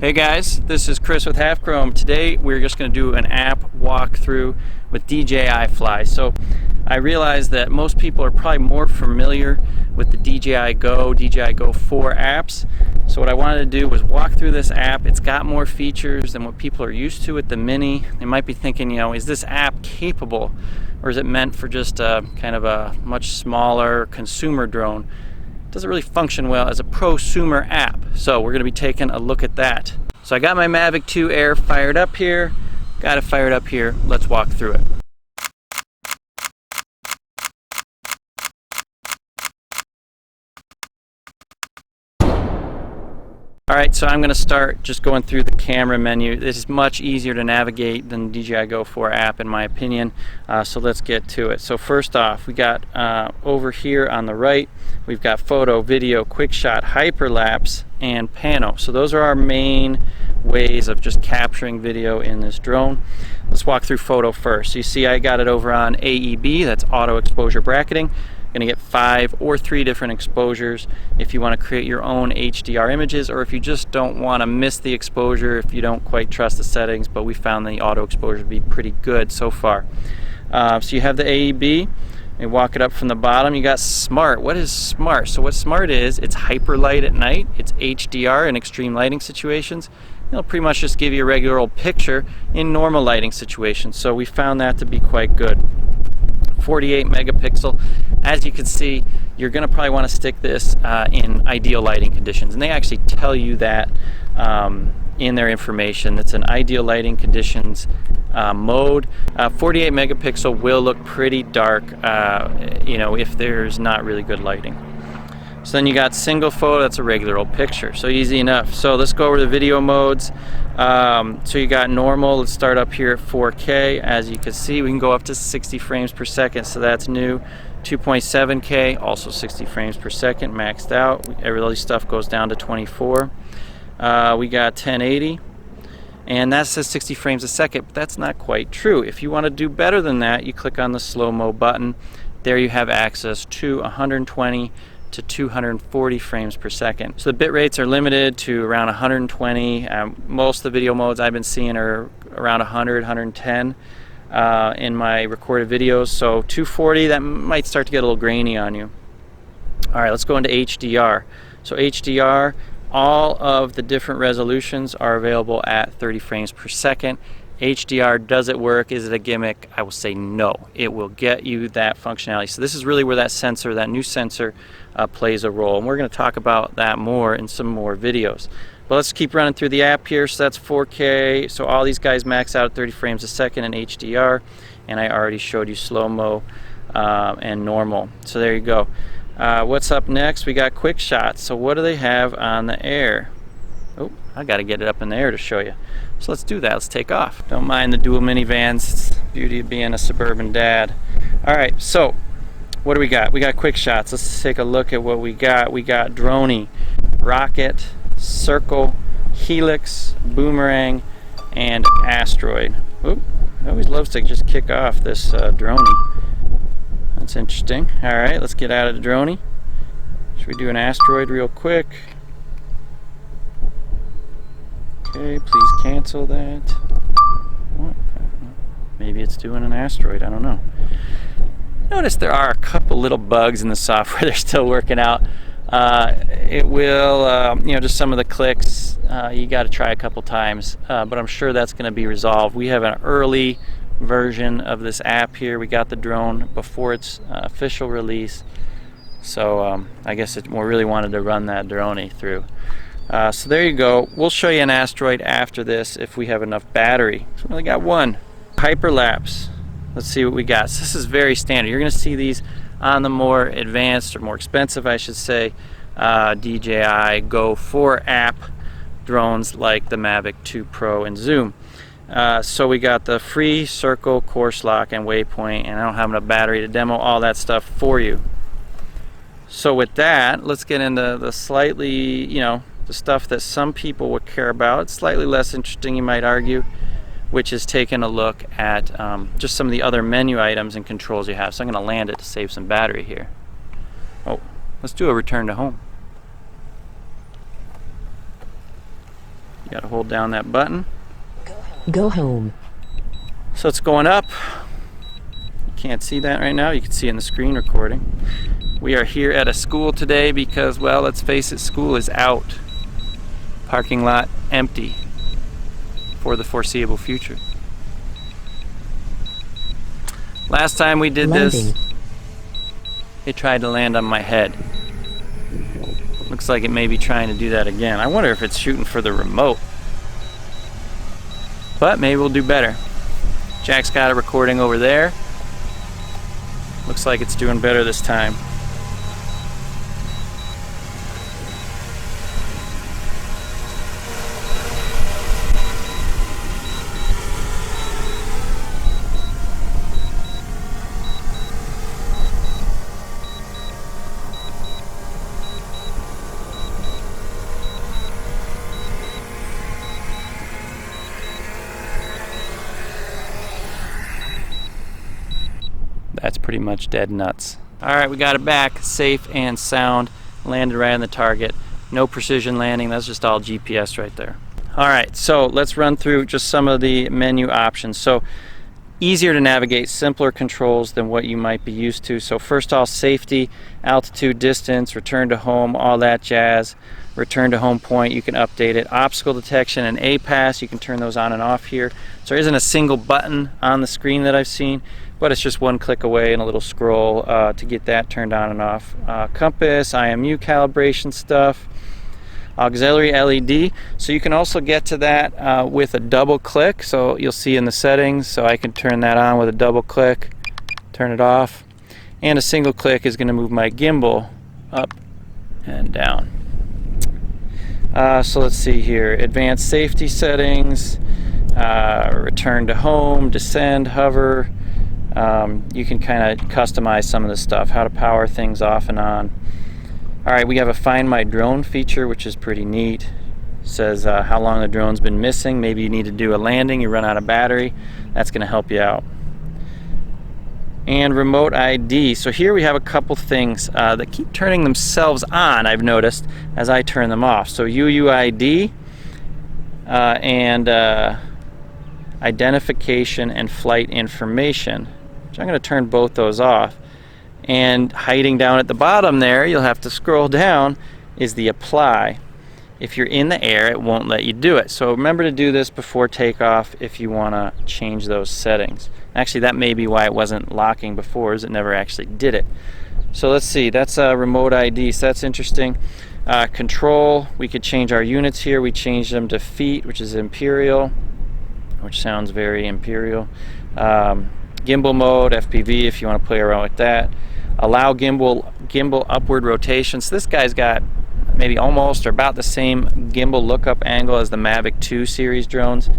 Hey guys, this is Chris with Half Chrome. Today we're just going to do an app walkthrough with DJI Fly. So I realize that most people are probably more familiar with the DJI Go, DJI Go 4 apps. So what I wanted to do was walk through this app. It's got more features than what people are used to with the Mini. They might be thinking, is this app capable, or is it meant for just kind of a much smaller consumer drone? Doesn't really function well as a prosumer app. So we're going to be taking a look at that. So I got my Mavic 2 Air fired up here. Got it fired up here. Let's walk through it. Alright, so I'm going to start just going through the camera menu. This is much easier to navigate than the DJI Go 4 app in my opinion, so let's get to it. So first off, we got over here on the right, we've got photo, video, quick shot, hyperlapse, and pano. So those are our main ways of just capturing video in this drone. Let's walk through photo first. So you see I got it over on AEB, that's auto exposure bracketing. Going to get 5 or 3 different exposures if you want to create your own HDR images, or if you just don't want to miss the exposure, if you don't quite trust the settings. But we found the auto exposure to be pretty good so far. So you have the AEB, and walk it up from the bottom. You got Smart. What is Smart? So what Smart is, it's hyper light at night, it's HDR in extreme lighting situations. It'll pretty much just give you a regular old picture in normal lighting situations. So we found that to be quite good. 48 megapixel. As you can see, you're going to probably want to stick this in ideal lighting conditions, and they actually tell you that in their information. It's an ideal lighting conditions mode. 48 megapixel will look pretty dark, if there's not really good lighting. So then you got single photo, that's a regular old picture, so easy enough. So let's go over the video modes. So you got normal, let's start up here at 4K. As you can see, we can go up to 60 frames per second, so that's new. 2.7K, also 60 frames per second, maxed out. Every stuff goes down to 24. We got 1080, and that says 60 frames a second, but that's not quite true. If you want to do better than that, you click on the slow-mo button. There you have access to 120 to 240 frames per second. So the bit rates are limited to around 120. Most of the video modes I've been seeing are around 100, 110 in my recorded videos. So 240, that might start to get a little grainy on you. All right, let's go into HDR. So HDR, all of the different resolutions are available at 30 frames per second. HDR, does it work? Is it a gimmick? I will say no. It will get you that functionality. So this is really where that sensor, that new sensor, plays a role. And we're going to talk about that more in some more videos. But let's keep running through the app here. So that's 4K. So all these guys max out at 30 frames a second in HDR. And I already showed you slow-mo and normal. So there you go. What's up next? We got quick shots. So what do they have on the Air? Oh, I got to get it up in the air to show you. So let's do that. Let's take off. Don't mind the dual minivans. It's the beauty of being a suburban dad. All right, so what do we got? We got quick shots. Let's take a look at what we got. We got Droney, Rocket, Circle, Helix, Boomerang, and Asteroid. Oop, it always loves to just kick off this Droney. That's interesting. All right, let's get out of the Droney. Should we do an Asteroid real quick? Okay, please cancel that. What? Maybe it's doing an Asteroid, I don't know. Notice there are a couple little bugs in the software they're still working out. It will, just some of the clicks, you got to try a couple times, but I'm sure that's going to be resolved. We have an early version of this app here. We got the drone before its official release, so I guess we really wanted to run that Droney through. So there you go. We'll show you an Asteroid after this if we have enough battery. So we only got one. Hyperlapse. Let's see what we got. So this is very standard. You're going to see these on the more advanced, or more expensive, I should say, DJI Go 4 app drones like the Mavic 2 Pro and Zoom. So we got the free circle, course lock, and waypoint, and I don't have enough battery to demo all that stuff for you. So with that, let's get into the slightly, the stuff that some people would care about. It's slightly less interesting, you might argue, which is taking a look at just some of the other menu items and controls you have. So I'm going to land it to save some battery here. Oh, let's do a return to home. You gotta hold down that button. Go home. So it's going up. You can't see that right now. You can see it in the screen recording. We are here at a school today because, well, let's face it, school is out. Parking lot empty for the foreseeable future. Last time we did this, it tried to land on my head. Looks like it may be trying to do that again. I wonder if it's shooting for the remote. But maybe we'll do better. Jack's got a recording over there. Looks like it's doing better this time. That's pretty much dead nuts. Alright, we got it back, safe and sound, landed right on the target. No precision landing, that's just all GPS right there. Alright, so let's run through just some of the menu options. So, easier to navigate, simpler controls than what you might be used to. So first off, safety, altitude, distance, return to home, all that jazz. Return to home point, you can update it. Obstacle detection and APAS, you can turn those on and off here. So there isn't a single button on the screen that I've seen, but it's just one click away and a little scroll to get that turned on and off. Compass, IMU calibration stuff, auxiliary LED. So you can also get to that with a double click. So you'll see in the settings, so I can turn that on with a double click, turn it off. And a single click is going to move my gimbal up and down. So let's see here, advanced safety settings, return to home, descend, hover. You can kind of customize some of this stuff, how to power things off and on. Alright, we have a Find My Drone feature, which is pretty neat. It says how long the drone's been missing. Maybe you need to do a landing, you run out of battery. That's going to help you out. And remote ID. So here we have a couple things that keep turning themselves on, I've noticed, as I turn them off. So UUID and identification and flight information, which I'm going to turn both those off. And hiding down at the bottom there, you'll have to scroll down, is the apply. If you're in the air, it won't let you do it. So remember to do this before takeoff if you want to change those settings. Actually, that may be why it wasn't locking before, is it never actually did it. So let's see, that's a remote ID, so that's interesting. Control, we could change our units here. We changed them to feet, which is imperial, which sounds very imperial. Gimbal mode, FPV, if you want to play around with that. Allow gimbal upward rotation. So this guy's got maybe almost or about the same gimbal lookup angle as the Mavic 2 series drones.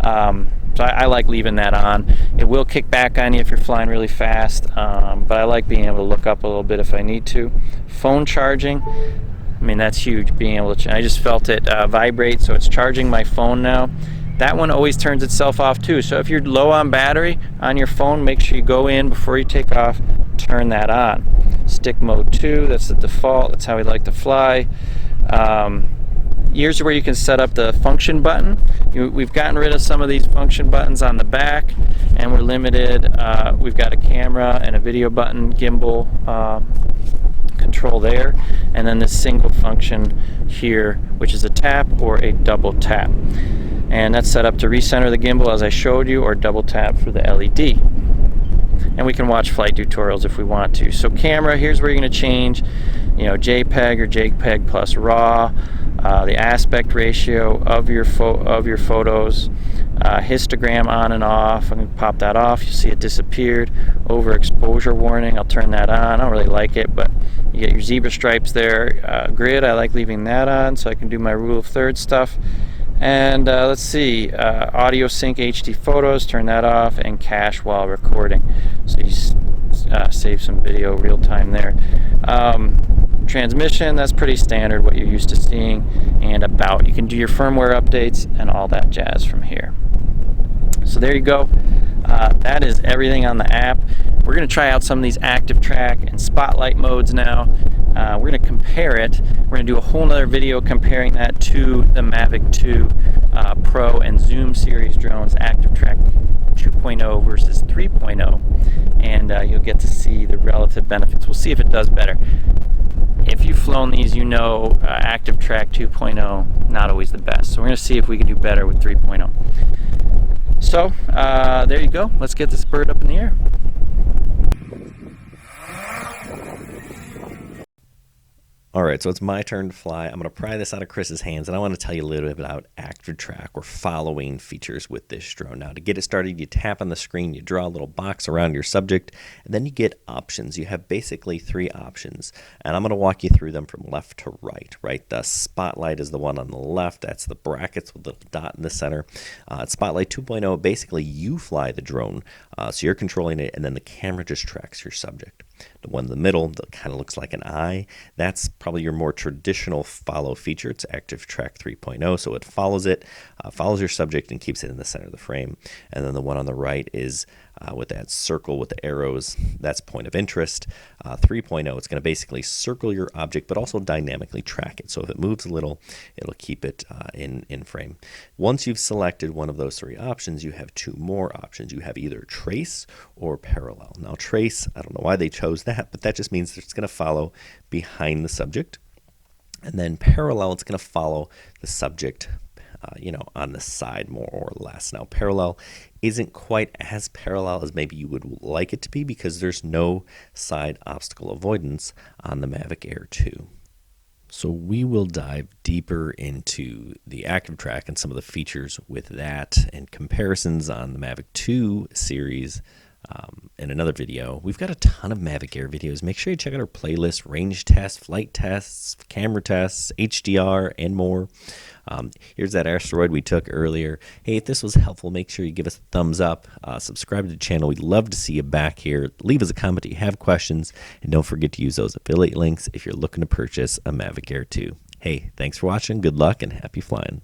So I like leaving that on. It will kick back on you if you're flying really fast, but I like being able to look up a little bit if I need to. Phone charging, I mean, that's huge, being able to, I just felt it vibrate, so it's charging my phone now. That one always turns itself off too, so if you're low on battery on your phone, make sure you go in before you take off, turn that on. Stick mode 2, that's the default, that's how we like to fly. Here's where you can set up the function button. We've gotten rid of some of these function buttons on the back, and we're limited. We've got a camera and a video button, gimbal control there, and then this single function here, which is a tap or a double tap. And that's set up to recenter the gimbal as I showed you, or double tap for the LED. And we can watch flight tutorials if we want to. So camera, here's where you're going to change, JPEG or JPEG plus RAW, the aspect ratio of your photos, histogram on and off. I'm going to pop that off. You see it disappeared. Overexposure warning, I'll turn that on. I don't really like it, but you get your zebra stripes there. Grid, I like leaving that on so I can do my rule of thirds stuff. And let's see, audio sync HD photos, turn that off, and cache while recording. So you save some video real time there. Transmission, that's pretty standard, what you're used to seeing. And about, you can do your firmware updates and all that jazz from here. So there you go. That is everything on the app. We're going to try out some of these active track and spotlight modes now. We're going to compare it. We're going to do a whole nother video comparing that to the Mavic 2 Pro and Zoom series drones, active track 2.0 versus 3.0, and you'll get to see the relative benefits. We'll see if it does better. If you've flown these, you know active track 2.0 not always the best. So we're going to see if we can do better with 3.0. So there you go. Let's get this bird up in the air. All right, so it's my turn to fly. I'm going to pry this out of Chris's hands, and I want to tell you a little bit about active track or following features with this drone. Now, to get it started, you tap on the screen, you draw a little box around your subject, and then you get options. You have basically 3 options, and I'm going to walk you through them from left to right, right? The spotlight is the one on the left. That's the brackets with the little dot in the center. Spotlight 2.0, basically you fly the drone, so you're controlling it, and then the camera just tracks your subject. The one in the middle that kind of looks like an eye, that's probably your more traditional follow feature. It's active track 3.0, so it follows your subject and keeps it in the center of the frame. And then the one on the right is with that circle with the arrows, that's point of interest. 3.0, it's going to basically circle your object but also dynamically track it. So if it moves a little, it'll keep it in frame. Once you've selected one of those 3 options, you have 2 more options. You have either trace or parallel. Now trace, I don't know why they chose that, but that just means it's going to follow behind the subject. And then parallel, it's going to follow the subject on the side more or less. Now, parallel isn't quite as parallel as maybe you would like it to be because there's no side obstacle avoidance on the Mavic Air 2. So we will dive deeper into the active track and some of the features with that and comparisons on the Mavic 2 series in another video. We've got a ton of Mavic Air videos. Make sure you check out our playlist, range tests, flight tests, camera tests, HDR, and more. Here's that asteroid we took earlier. Hey, if this was helpful, make sure you give us a thumbs up, subscribe to the channel. We'd love to see you back here. Leave us a comment if you have questions, and don't forget to use those affiliate links if you're looking to purchase a Mavic Air 2. Hey, thanks for watching. Good luck and happy flying.